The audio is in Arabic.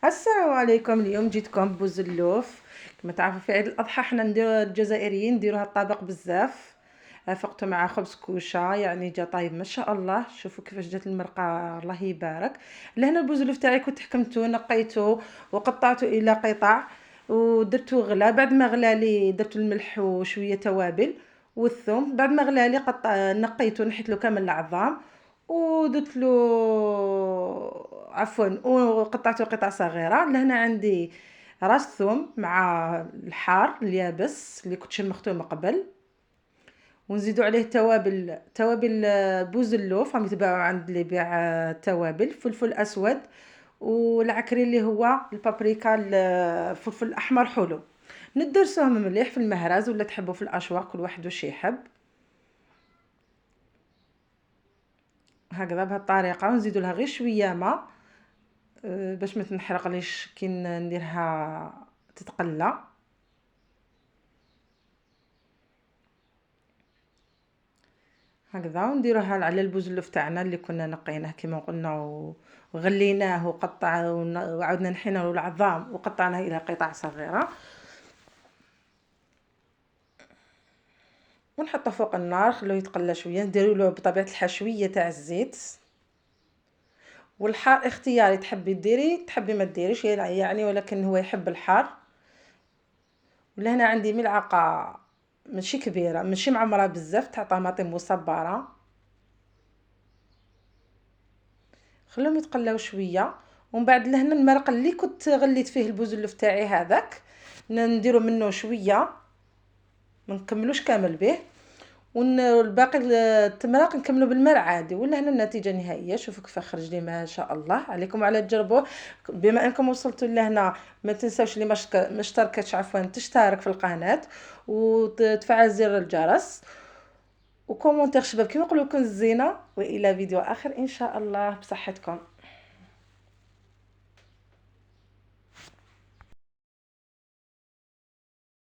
السلام عليكم. اليوم جيتكم بوزلوف. كما تعرفوا في عيد الاضحى حنا نديرو الجزائريين نديرو هاد الطبق بزاف. فقته مع خبز كوشه، يعني جا طايب ما شاء الله. شوفوا كيفاش جات المرقه، الله يبارك. لهنا البوزلوف تاعي كنت حكمته نقيته وقطعته الى قطع ودرته غلا. بعد ما غلا لي درت الملح وشويه توابل والثوم. بعد ما غلا لي نقيته نحيت له كامل العظام ودرت له عفوا وقطعته قطع صغيره. لهنا عندي راس ثوم مع الحار اليابس اللي كنت شمخته من قبل، ونزيدوا عليه توابل بوزلوف راهم يتباعوا عند اللي يبيع توابل، فلفل اسود والعكري اللي هو البابريكا، الفلفل الاحمر حلو. ندرسوهم مليح في المهرز ولا تحبوا في الاشواق، كل واحد واش يحب. هكذا بهذه الطريقه، ونزيدوا لها غير شويه ماء باش ما تنحرقليش كي نديرها تتقلى. هكذا ونديروها على البوزلوف تاعنا اللي كنا نقيناه كما قلنا وغليناه وعاودنا نحينا له العظام وقطعناه الى قطع صغيره، ونحطه فوق النار خلوه يتقلى شويه. نديروا له بطبيعه الحال شويه تاع الزيت، والحار اختياري، تحبي ديري تحبي ما ديريش يعني، ولكن هو يحب الحار. ولهنا عندي ملعقه ماشي كبيره ماشي معمره بزاف تاع طماطم مصبره، خليهم يتقلاو شويه. ومن بعد لهنا المرق اللي كنت غليت فيه البوزلوف تاعي هذاك نديرو منه شويه، ما نكملوش كامل به، والباقي التمراق نكملو بالماء العادي. ولا هنا النتيجه النهائيه، شوفوا كيف خرج لي ما شاء الله. عليكم على تجربوه. بما انكم وصلتوا لهنا ما تنساوش اللي ما اشتركتش عفوا تشترك في القناه وتفعل زر الجرس وكومونتير شباب كيما نقولوا لكم الزينه. والى فيديو اخر ان شاء الله بصحتكم.